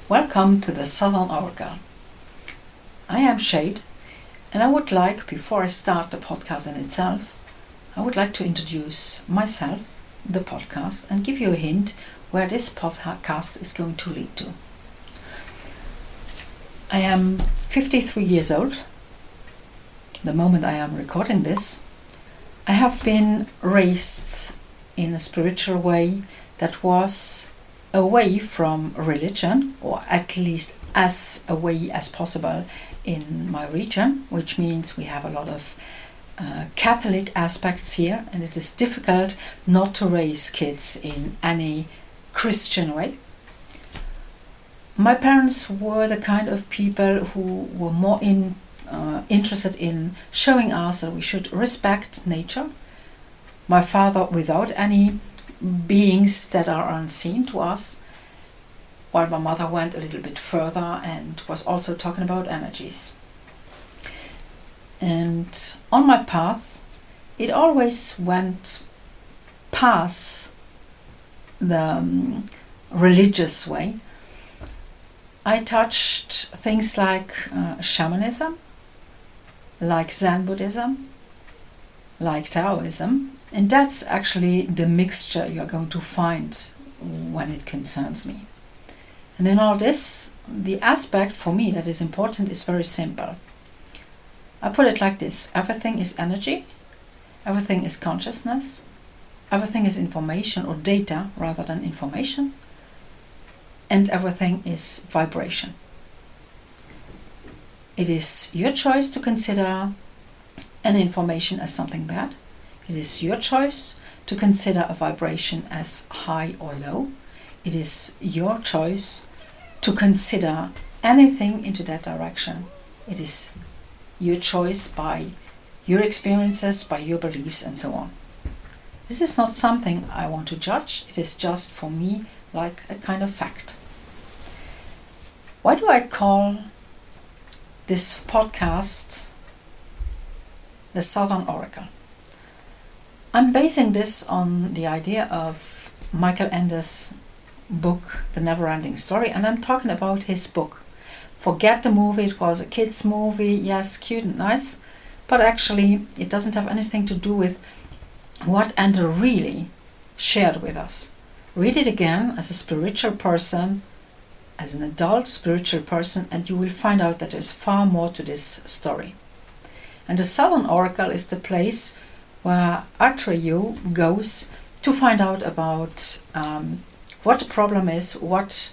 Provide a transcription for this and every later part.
Welcome to the Southern Oracle. I am Shade, and I would like, before I start the podcast in itself, I would like to introduce myself, the podcast, and give you a hint where this podcast is going to lead to. I am 53 years old, the moment I am recording this. I have been raised in a spiritual way that was away from religion, or at least as away as possible in my region, which means we have a lot of Catholic aspects here, and it is difficult not to raise kids in any Christian way. My parents were the kind of people who were more interested in showing us that we should respect nature. My father, without any beings that are unseen to us, while my mother went a little bit further and was also talking about energies. And on my path, it always went past the religious way. I touched things like shamanism, like Zen Buddhism, like Taoism, and that's actually the mixture you're going to find when it concerns me. And in all this, the aspect for me that is important is very simple. I put it like this: everything is energy, everything is consciousness, everything is information or data rather than information, and everything is vibration. It is your choice to consider an information as something bad. It is your choice to consider a vibration as high or low. It is your choice to consider anything into that direction. It is your choice by your experiences, by your beliefs, and so on. This is not something I want to judge. It is just for me like a kind of fact. Why do I call this podcast the Southern Oracle? I'm basing this on the idea of Michael Ende's book, The Neverending Story, and I'm talking about his book. Forget the movie, it was a kid's movie, yes, cute and nice, but actually it doesn't have anything to do with what Ende really shared with us. Read it again as a spiritual person, as an adult spiritual person, and you will find out that there's far more to this story. And the Southern Oracle is the place where Atreyu goes to find out about what the problem is, what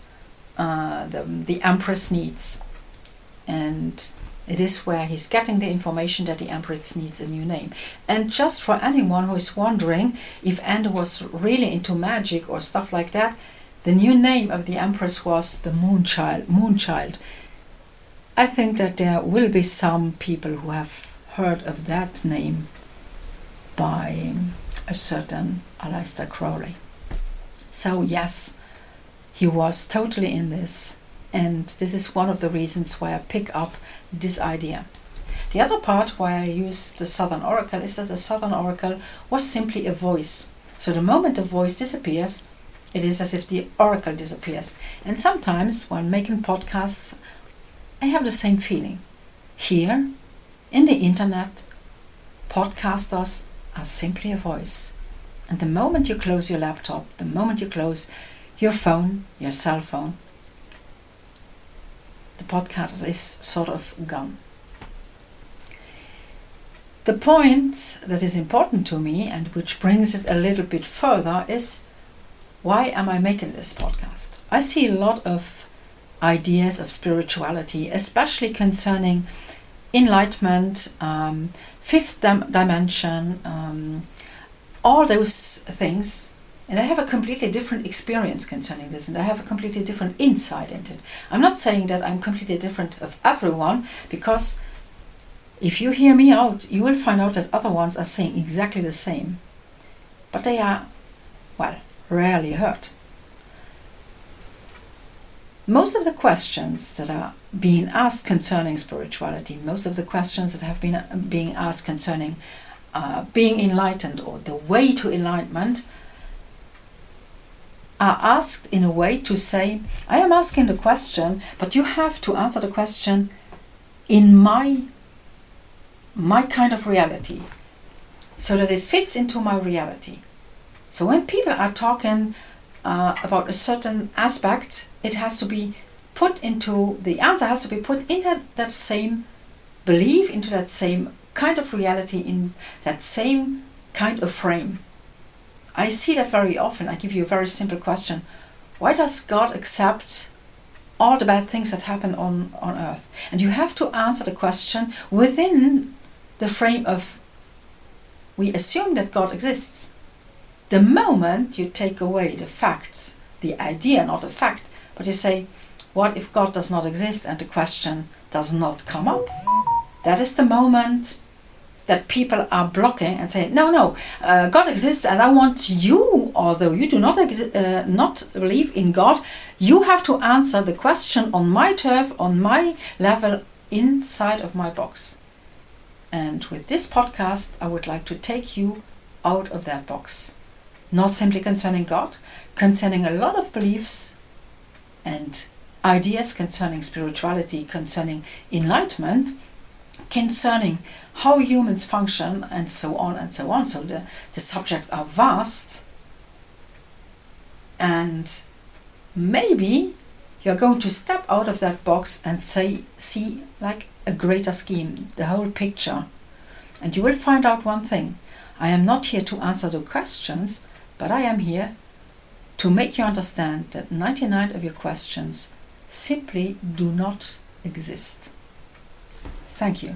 the Empress needs. And it is where he's getting the information that the Empress needs a new name. And just for anyone who is wondering if Ende was really into magic or stuff like that, the new name of the Empress was the Moonchild. I think that there will be some people who have heard of that name by a certain Aleister Crowley. So yes, he was totally in this, and this is one of the reasons why I pick up this idea. The other part why I use the Southern Oracle is that the Southern Oracle was simply a voice. So the moment the voice disappears, it is as if the oracle disappears. And sometimes when making podcasts, I have the same feeling. Here, in the internet, podcasters are simply a voice. And the moment you close your laptop, the moment you close your phone, your cell phone, the podcast is sort of gone. The point that is important to me, and which brings it a little bit further, is why am I making this podcast? I see a lot of ideas of spirituality, especially concerning enlightenment, fifth dimension, all those things. And I have a completely different experience concerning this, and I have a completely different insight into it. I'm not saying that I'm completely different of everyone, because if you hear me out, you will find out that other ones are saying exactly the same. But they are, well, rarely heard. Most of the questions that are being asked concerning spirituality, most of the questions that have been being asked concerning being enlightened or the way to enlightenment are asked in a way to say, I am asking the question, but you have to answer the question in my kind of reality, so that it fits into my reality. So when people are talking about a certain aspect, it has to be put into, the answer has to be put into that same belief, into that same kind of reality, in that same kind of frame. I see that very often. I give you a very simple question. Why does God accept all the bad things that happen on earth? And you have to answer the question within the frame of, we assume that God exists. The moment you take away the facts, the idea, not the fact, but you say, what if God does not exist, and the question does not come up? That is the moment that people are blocking and saying, no, God exists, and I want you, although you do not not believe in God, you have to answer the question on my turf, on my level, inside of my box. And with this podcast, I would like to take you out of that box. Not simply concerning God, concerning a lot of beliefs and ideas concerning spirituality, concerning enlightenment, concerning how humans function, and so on and so on. So the subjects are vast, and maybe you're going to step out of that box and see like a greater scheme, the whole picture. And you will find out one thing. I am not here to answer the questions, but I am here to make you understand that 99 of your questions simply do not exist. Thank you.